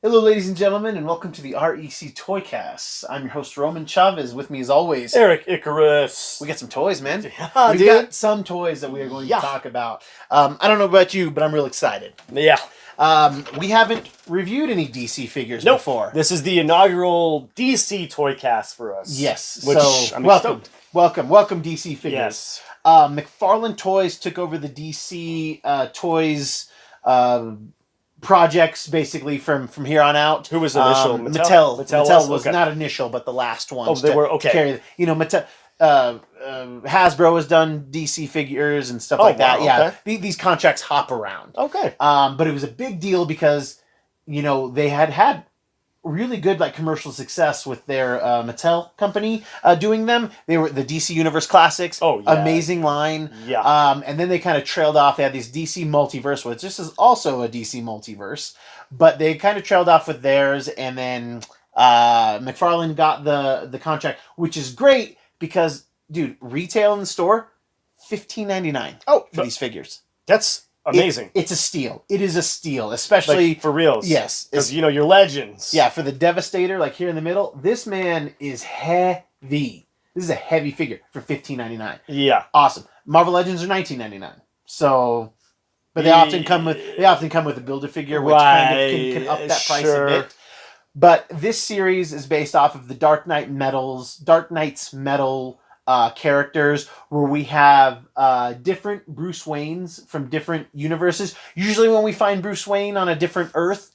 Hello, ladies and gentlemen, and welcome to the REC Toycast. I'm your host, Roman Chavez. With me, as always, Erik Icarus. We got some toys, man. Yeah, We've got some toys that we are going to talk about. I don't know about you, but I'm real excited. Yeah. We haven't reviewed any DC figures before. This is the inaugural DC Toycast for us. Yes. Which so, I'm welcome DC figures. Yes. McFarlane Toys took over the DC Toys projects basically from here on out. Who was initial? Mattel was not initial, but the last one. Oh, they were okay. Mattel. Hasbro has done DC figures and stuff like that. Wow, yeah, okay. These contracts hop around. Okay. But it was a big deal because they had really good commercial success with their Mattel company doing them. They were the DC Universe Classics. Oh, yeah. Amazing line. Yeah. And then they kind of trailed off. They had these DC Multiverse, which this is also a DC Multiverse, but they kind of trailed off with theirs. And then McFarlane got the contract, which is great because, dude, retail in the store, $15.99. Oh, for these figures. That's amazing. It's a steal. It is a steal, especially for reals. Yes, because your legends. Yeah, for the Devastator, here in the middle, this man is heavy. This is a heavy figure for $15.99. Yeah, awesome. Marvel Legends are $19.99. So, but they often come with a Build a Figure, which kind of can up that price a bit. But this series is based off of the Dark Knight's Metal characters, where we have different Bruce Waynes from different universes. Usually when we find Bruce Wayne on a different Earth,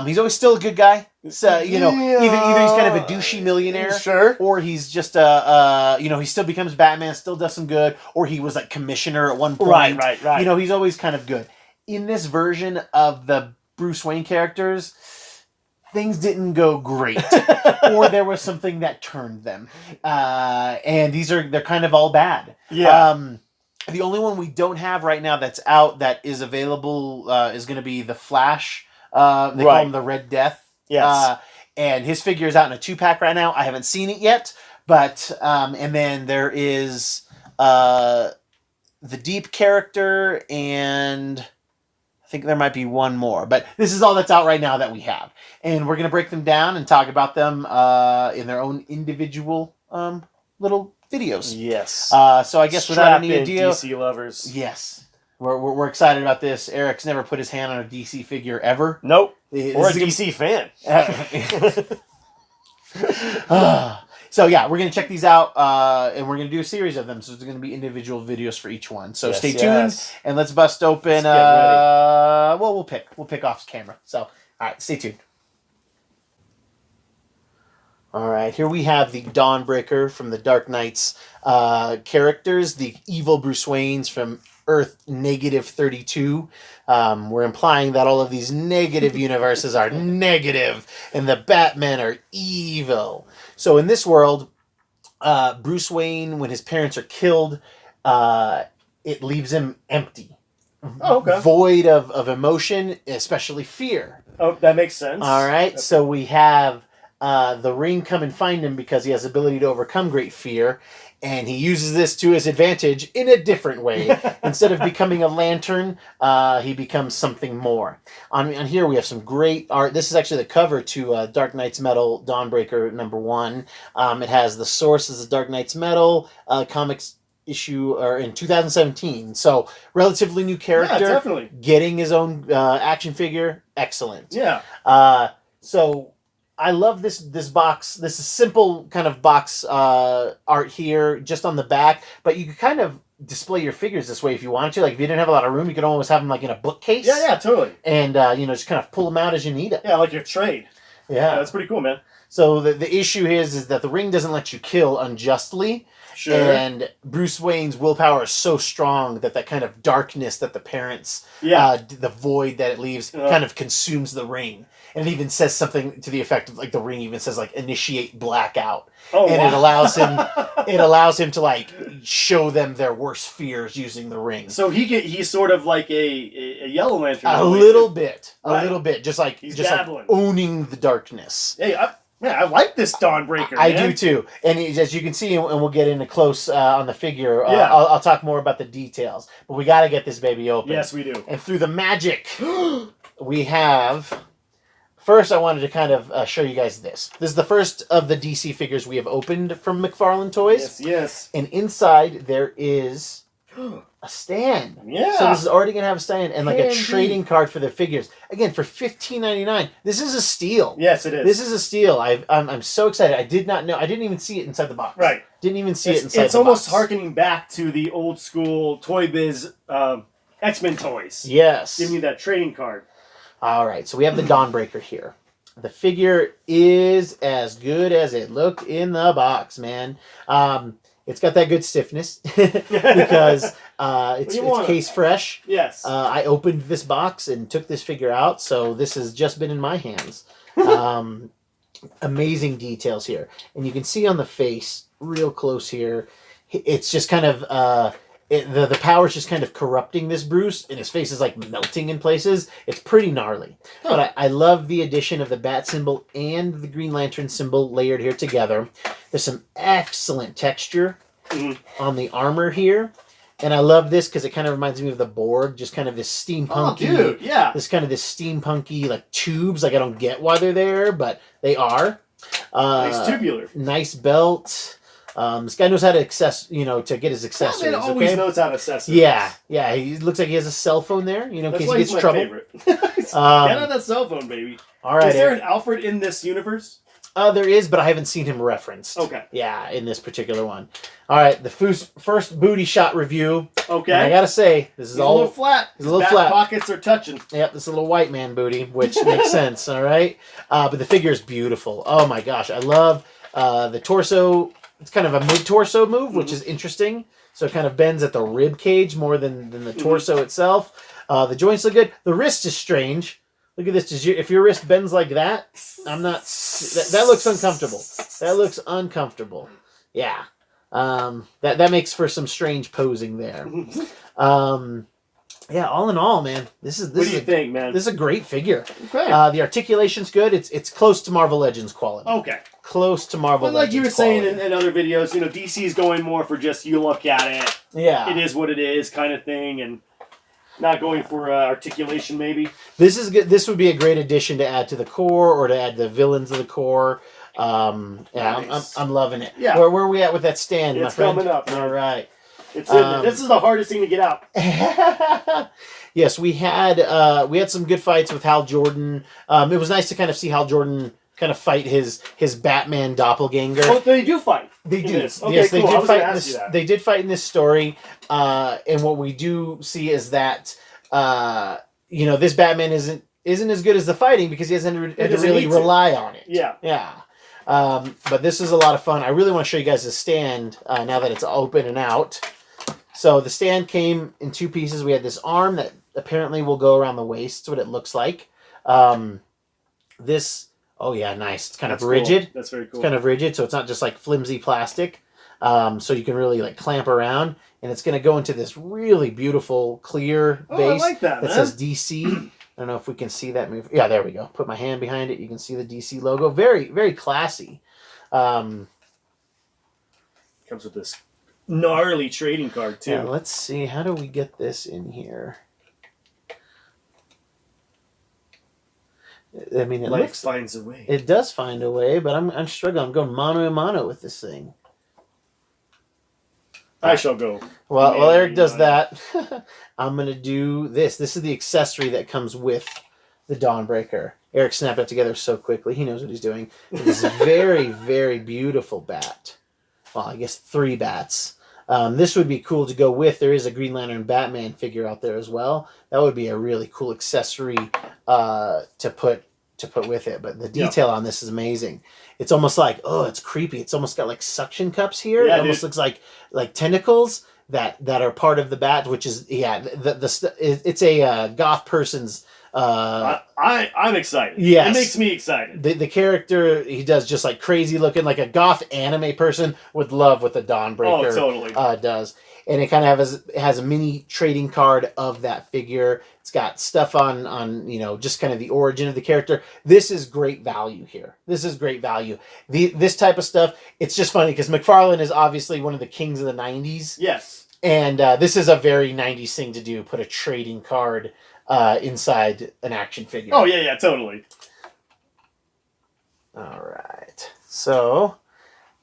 he's always still a good guy. So, either he's kind of a douchey millionaire, sure, or he's just he still becomes Batman, still does some good, or he was commissioner at one point. Right. He's always kind of good. In this version of the Bruce Wayne characters, things didn't go great, or there was something that turned them, and they're kind of all bad. Yeah. The only one we don't have right now that's out that is available is going to be the Flash. They call him the Red Death. Yes. And his figure is out in a 2-pack right now. I haven't seen it yet, but and then there is the Deep character, and I think there might be one more, but this is all that's out right now that we have. And we're going to break them down and talk about them in their own individual little videos. Yes. So I guess without any ado, DC lovers. yes. We're excited about this. Eric's never put his hand on a DC figure ever. Nope. Or a DC fan. So yeah, we're going to check these out, and we're going to do a series of them. So there's going to be individual videos for each one. So stay tuned, and let's bust open. We'll pick off camera. So all right, stay tuned. All right, here we have the Dawnbreaker from the Dark Knight's characters, the evil Bruce Waynes from Earth -32. We're implying that all of these negative universes are negative, and the Batmen are evil. So in this world, Bruce Wayne, when his parents are killed, it leaves him empty. Oh, okay. Void of emotion, especially fear. Oh, that makes sense. All right, so we have the Ring come and find him because he has the ability to overcome great fear, and he uses this to his advantage in a different way. Instead of becoming a lantern, he becomes something more. On here we have some great art. This is actually the cover to Dark Knight's Metal Dawnbreaker #1. It has the source as the Dark Knight's Metal comics issue or in 2017. So relatively new character. Yeah, definitely. Getting his own action figure. Excellent. Yeah. So I love this box. This is simple kind of box art here, just on the back. But you could kind of display your figures this way if you wanted to. If you didn't have a lot of room, you could almost have them in a bookcase. Yeah, totally. And just kind of pull them out as you need it. Yeah, like your trade. Yeah, that's pretty cool, man. So the issue is that the Ring doesn't let you kill unjustly. Sure. And Bruce Wayne's willpower is so strong that kind of darkness that the parents, the void that it leaves, kind of consumes the Ring. And it even says something to the effect of the Ring even says initiate blackout. Oh, and wow. it allows him to show them their worst fears using the Ring. So he's sort of like a Yellow Lantern. A little bit, just he's just dabbling. Owning the darkness. Hey, I like this Dawnbreaker. I do too, and as you can see, and we'll get into close on the figure. Yeah. I'll talk more about the details, but we got to get this baby open. Yes, we do. And through the magic, we have first I wanted to kind of show you guys this. This is the first of the DC figures we have opened from McFarlane Toys. Yes, yes. And inside there is a stand. Yeah. So this is already going to have a stand and like a trading card for the figures. Again, for $15.99. This is a steal. Yes, it is. This is a steal. I'm so excited. I did not know. I didn't even see it inside the box. Right. Didn't even see it inside the box. It's almost harkening back to the old school Toy Biz X-Men toys. Yes. Give me that trading card. All right. So we have the Dawnbreaker here. The figure is as good as it looked in the box, man. It's got that good stiffness because it's case fresh. Yes. I opened this box and took this figure out, so this has just been in my hands. Amazing details here. And you can see on the face, real close here, it's just kind of... the power's just kind of corrupting this Bruce, and his face is like melting in places. It's pretty gnarly. Huh. But I love the addition of the bat symbol and the Green Lantern symbol layered here together. There's some excellent texture on the armor here. And I love this because it kind of reminds me of the Borg, just kind of this steampunky, dude, yeah. This steampunky like tubes. Like I don't get why they're there, but they are. Nice tubular. Nice belt. This guy knows how to to get his accessories. Batman always knows how to accessories. Yeah. He looks like he has a cell phone there, in That's case why he gets he's my trouble. Favorite. Get on that cell phone, baby. All right. Is there an Alfred in this universe? There is, but I haven't seen him referenced. Okay. Yeah, in this particular one. All right, the first booty shot review. Okay. And I gotta say, this is all a little flat. It's a little flat. Pockets are touching. Yep, this is a little white man booty, which makes sense. All right, but the figure is beautiful. Oh my gosh, I love the torso. It's kind of a mid-torso move, which is interesting. So it kind of bends at the rib cage more than the torso itself. The joints look good. The wrist is strange. Look at this. If your wrist bends like that, I'm not... That looks uncomfortable. That looks uncomfortable. Yeah. That makes for some strange posing there. Yeah, all in all, man, this is... What do you think, man? This is a great figure. Okay. The articulation's good. It's close to Marvel Legends quality. Okay. Close to Marvel Legends like you were saying quality. in other videos, DC's going more for just you look at it. Yeah. It is what it is kind of thing, and not going for articulation maybe. This is good. This would be a great addition to add to the core or to add the villains of the core. Nice. I'm loving it. Yeah. Where are we at with that stand, my friend? Coming up. Man. All right. It's in there. This is the hardest thing to get out. Yes, we had some good fights with Hal Jordan. It was nice to kind of see Hal Jordan kind of fight his Batman doppelganger. Oh, they do fight. They do. Okay, yes, cool. they did fight in this. They did fight in this story. And what we do see is that this Batman isn't as good as the fighting because he hasn't had to really rely on it. Yeah. Yeah. But this is a lot of fun. I really want to show you guys the stand now that it's open and out. So the stand came in two pieces. We had this arm that apparently will go around the waist. That's what it looks like. Oh yeah, nice. It's kind of rigid. Cool. That's very cool. It's kind of rigid, so it's not just like flimsy plastic. So you can really like clamp around, and it's going to go into this really beautiful clear base I like that says DC. I don't know if we can see that move. Yeah, there we go. Put my hand behind it. You can see the DC logo. Very, very classy. Comes with this gnarly trading card too. Yeah, let's see. How do we get this in here? I mean, Life finds a way. It does find a way, but I'm struggling. I'm going mano a mano with this thing. I shall go. Well, while Eric does that, I'm going to do this. This is the accessory that comes with the Dawnbreaker. Eric snapped it together so quickly. He knows what he's doing. This very, very beautiful bat. Well, I guess 3 bats. This would be cool to go with. There is a Green Lantern Batman figure out there as well. That would be a really cool accessory to put with it. But the detail on this is amazing. It's almost like, it's creepy. It's almost got like suction cups here. Yeah, it almost looks like tentacles that are part of the bat, which is it's a goth person's. I'm excited. Yes. It makes me excited. The character, he does just like crazy looking, like a goth anime person would love what the Dawnbreaker totally. Does. And it kind of has a mini trading card of that figure. It's got stuff on just kind of the origin of the character. This is great value here. This is great value. This type of stuff, it's just funny because McFarlane is obviously one of the kings of the 90s. Yes. And this is a very 90s thing to do, put a trading card inside an action figure. Oh, yeah, totally. All right. So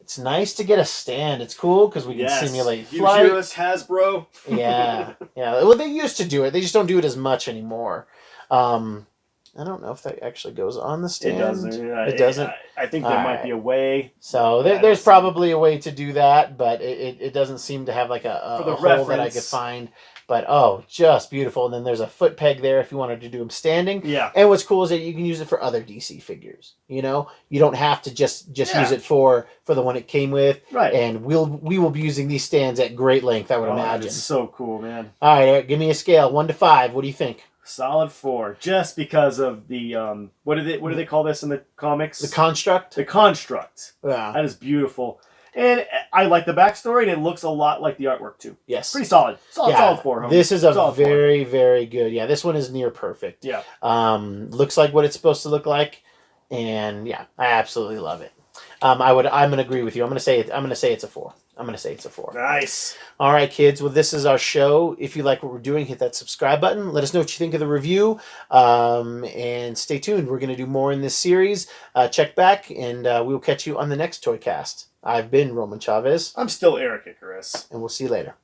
it's nice to get a stand. It's cool because we can simulate flight. You hear us, Hasbro? Yeah. Well, they used to do it. They just don't do it as much anymore. I don't know if that actually goes on the stand. It doesn't. It doesn't. I think there might be a way. So there's probably a way to do that, but it doesn't seem to have like a hole that I could find. But just beautiful. And then there's a foot peg there if you wanted to do them standing. Yeah. And what's cool is that you can use it for other DC figures. You know, you don't have to just use it for the one it came with. Right. And we will be using these stands at great length, I would imagine. It's so cool, man. All right, Eric, give me a scale, 1 to 5. What do you think? Solid 4, just because of the what do they call this in the comics? The construct. The construct. Yeah. That is beautiful. And I like the backstory, and it looks a lot like the artwork, too. Yes. Pretty solid. Solid 4, homie. This is a very, very good. Yeah, this one is near perfect. Yeah. Looks like what it's supposed to look like. And, yeah, I absolutely love it. I'm going to agree with you. I'm going to say it's a 4. I'm going to say it's a 4. Nice. All right, kids. Well, this is our show. If you like what we're doing, hit that subscribe button. Let us know what you think of the review. And stay tuned. We're going to do more in this series. Check back, and we will catch you on the next Toycast. I've been Roman Chavez. I'm still Erik Icarus. And we'll see you later.